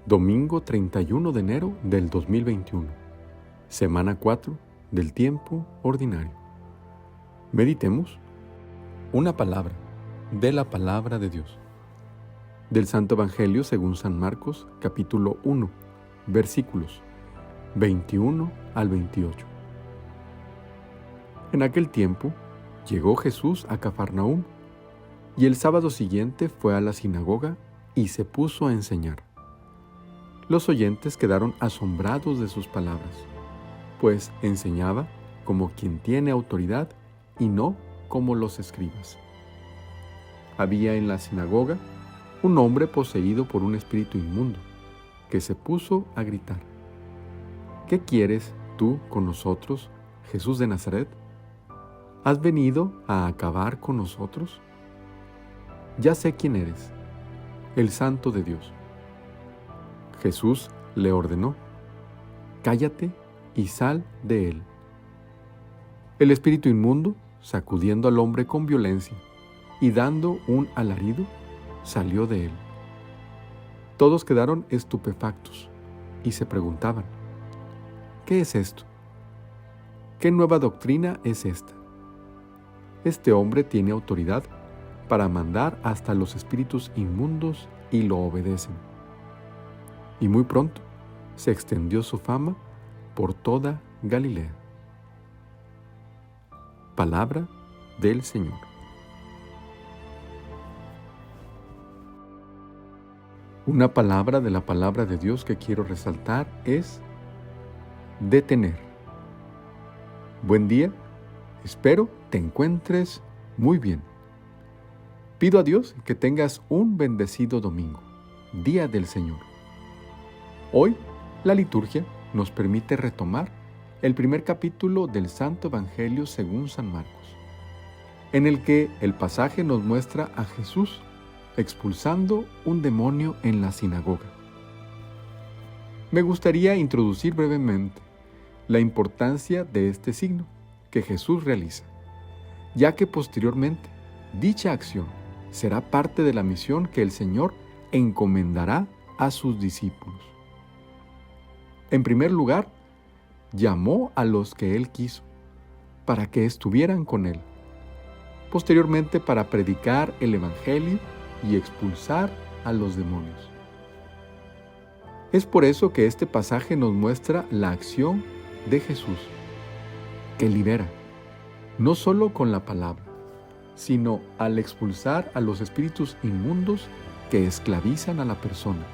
Domingo 31 de enero del 2021, semana 4 del tiempo ordinario. Meditemos una palabra de la palabra de Dios. Del Santo Evangelio según San Marcos, capítulo 1, versículos 21 al 28. En aquel tiempo llegó Jesús a Cafarnaúm, y el sábado siguiente fue a la sinagoga y se puso a enseñar. Los oyentes quedaron asombrados de sus palabras, pues enseñaba como quien tiene autoridad y no como los escribas. Había en la sinagoga un hombre poseído por un espíritu inmundo, que se puso a gritar: ¿Qué quieres tú con nosotros, Jesús de Nazaret? ¿Has venido a acabar con nosotros? Ya sé quién eres, el Santo de Dios. Jesús le ordenó: cállate y sal de él. El espíritu inmundo, sacudiendo al hombre con violencia y dando un alarido, salió de él. Todos quedaron estupefactos y se preguntaban: ¿qué es esto? ¿Qué nueva doctrina es esta? Este hombre tiene autoridad para mandar hasta los espíritus inmundos y lo obedecen. Y muy pronto se extendió su fama por toda Galilea. Palabra del Señor. Una palabra de la palabra de Dios que quiero resaltar es detener. Buen día, espero te encuentres muy bien. Pido a Dios que tengas un bendecido domingo, Día del Señor. Hoy, la liturgia nos permite retomar el primer capítulo del Santo Evangelio según San Marcos, en el que el pasaje nos muestra a Jesús expulsando un demonio en la sinagoga. Me gustaría introducir brevemente la importancia de este signo que Jesús realiza, ya que posteriormente dicha acción será parte de la misión que el Señor encomendará a sus discípulos. En primer lugar, llamó a los que Él quiso, para que estuvieran con Él. Posteriormente, para predicar el Evangelio y expulsar a los demonios. Es por eso que este pasaje nos muestra la acción de Jesús, que libera, no solo con la palabra, sino al expulsar a los espíritus inmundos que esclavizan a la persona.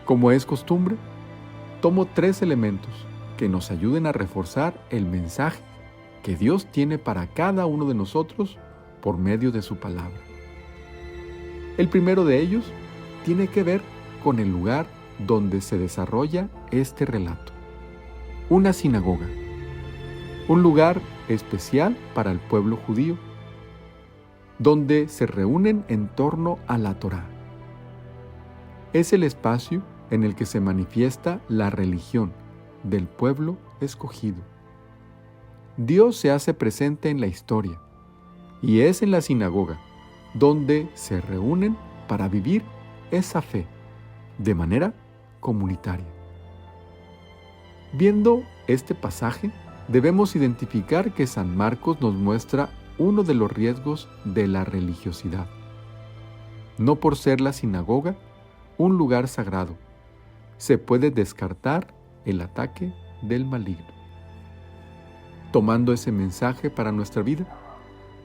Como es costumbre, tomo 3 elementos que nos ayuden a reforzar el mensaje que Dios tiene para cada uno de nosotros por medio de su palabra. El primero de ellos tiene que ver con el lugar donde se desarrolla este relato. Una sinagoga, un lugar especial para el pueblo judío, donde se reúnen en torno a la Torá. Es el espacio en el que se manifiesta la religión del pueblo escogido. Dios se hace presente en la historia, y es en la sinagoga donde se reúnen para vivir esa fe de manera comunitaria. Viendo este pasaje, debemos identificar que San Marcos nos muestra uno de los riesgos de la religiosidad. No por ser la sinagoga un lugar sagrado, se puede descartar el ataque del maligno. Tomando ese mensaje para nuestra vida,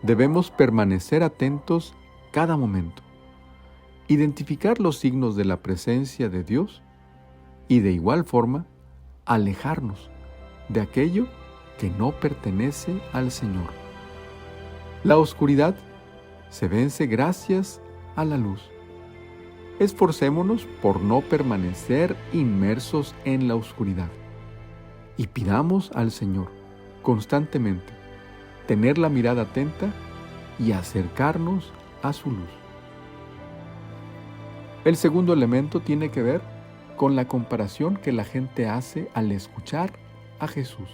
debemos permanecer atentos cada momento, identificar los signos de la presencia de Dios y de igual forma alejarnos de aquello que no pertenece al Señor. La oscuridad se vence gracias a la luz. Esforcémonos por no permanecer inmersos en la oscuridad y pidamos al Señor constantemente tener la mirada atenta y acercarnos a su luz. El segundo elemento tiene que ver con la comparación que la gente hace al escuchar a Jesús.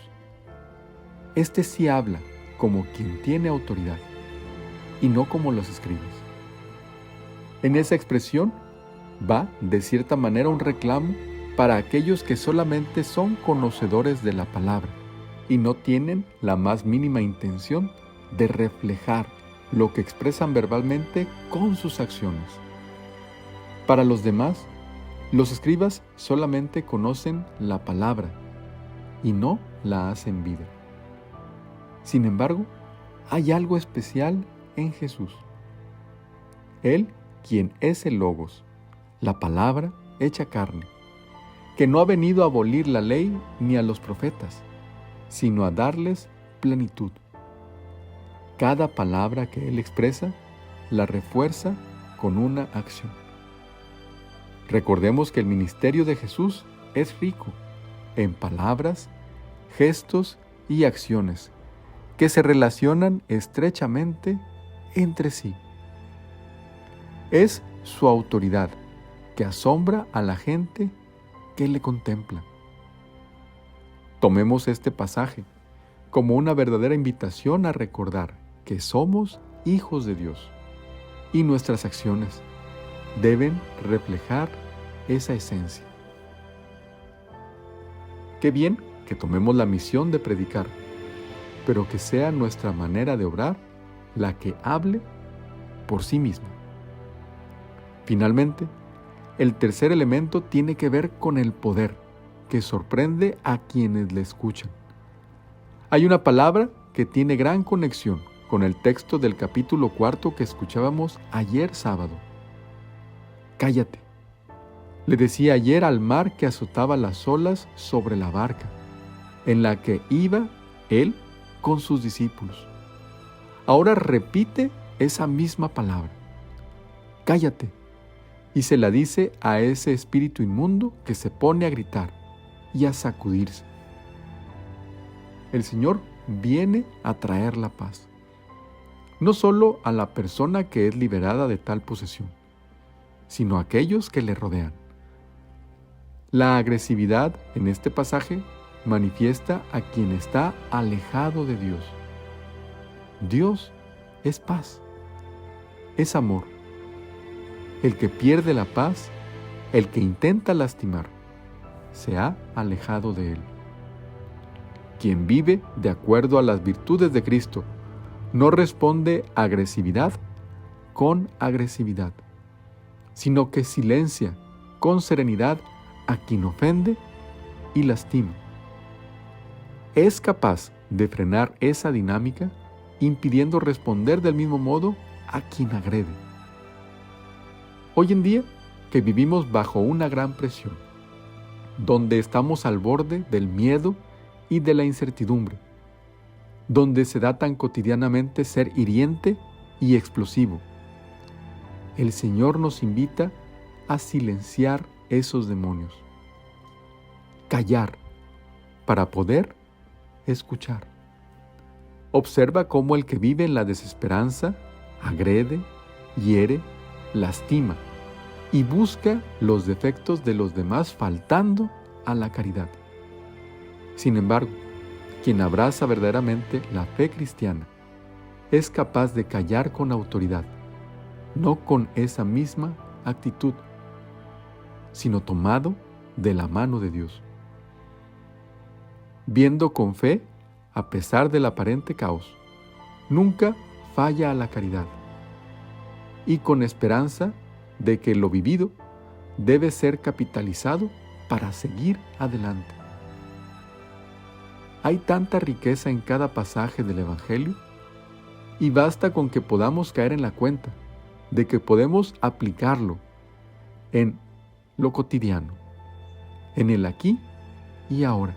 Este sí habla como quien tiene autoridad y no como los escribas. En esa expresión va, de cierta manera, un reclamo para aquellos que solamente son conocedores de la palabra y no tienen la más mínima intención de reflejar lo que expresan verbalmente con sus acciones. Para los demás, los escribas solamente conocen la palabra y no la hacen vida. Sin embargo, hay algo especial en Jesús. Él, quien es el Logos, la palabra hecha carne, que no ha venido a abolir la ley ni a los profetas, sino a darles plenitud. Cada palabra que Él expresa la refuerza con una acción. Recordemos que el ministerio de Jesús es rico en palabras, gestos y acciones que se relacionan estrechamente entre sí. Es su autoridad que asombra a la gente que le contempla. Tomemos este pasaje como una verdadera invitación a recordar que somos hijos de Dios y nuestras acciones deben reflejar esa esencia. Qué bien que tomemos la misión de predicar, pero que sea nuestra manera de obrar la que hable por sí misma. Finalmente, el tercer elemento tiene que ver con el poder que sorprende a quienes le escuchan. Hay una palabra que tiene gran conexión con el texto del capítulo 4 que escuchábamos ayer sábado. Cállate. Le decía ayer al mar que azotaba las olas sobre la barca, en la que iba él con sus discípulos. Ahora repite esa misma palabra. Cállate. Y se la dice a ese espíritu inmundo que se pone a gritar y a sacudirse. El Señor viene a traer la paz, no solo a la persona que es liberada de tal posesión, sino a aquellos que le rodean. La agresividad en este pasaje manifiesta a quien está alejado de Dios. Dios es paz, es amor. El que pierde la paz, el que intenta lastimar, se ha alejado de Él. Quien vive de acuerdo a las virtudes de Cristo no responde agresividad con agresividad, sino que silencia con serenidad a quien ofende y lastima. Es capaz de frenar esa dinámica impidiendo responder del mismo modo a quien agrede. Hoy en día, que vivimos bajo una gran presión, donde estamos al borde del miedo y de la incertidumbre, donde se da tan cotidianamente ser hiriente y explosivo, el Señor nos invita a silenciar esos demonios, callar para poder escuchar. Observa cómo el que vive en la desesperanza agrede, hiere, lastima y busca los defectos de los demás faltando a la caridad. Sin embargo, quien abraza verdaderamente la fe cristiana es capaz de callar con autoridad, no con esa misma actitud, sino tomado de la mano de Dios. Viendo con fe, a pesar del aparente caos, nunca falla a la caridad, y con esperanza de que lo vivido debe ser capitalizado para seguir adelante. Hay tanta riqueza en cada pasaje del Evangelio y basta con que podamos caer en la cuenta de que podemos aplicarlo en lo cotidiano, en el aquí y ahora.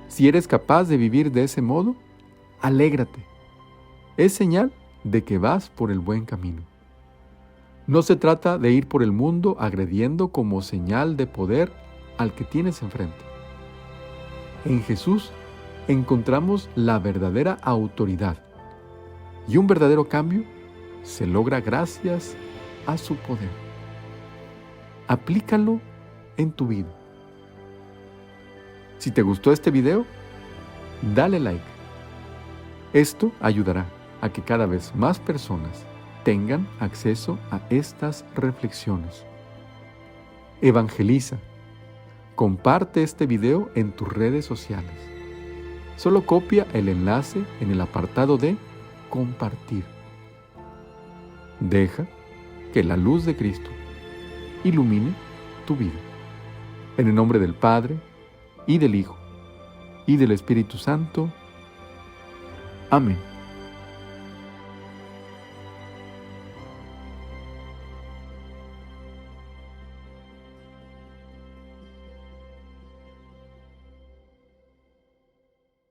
Si eres capaz de vivir de ese modo, alégrate. Es señal de que vas por el buen camino. No se trata de ir por el mundo agrediendo como señal de poder al que tienes enfrente. En Jesús encontramos la verdadera autoridad y un verdadero cambio se logra gracias a su poder. Aplícalo en tu vida. Si te gustó este video, dale like. Esto ayudará a que cada vez más personas tengan acceso a estas reflexiones. Evangeliza. Comparte este video en tus redes sociales. Solo copia el enlace en el apartado de compartir. Deja que la luz de Cristo ilumine tu vida. En el nombre del Padre, y del Hijo, y del Espíritu Santo. Amén.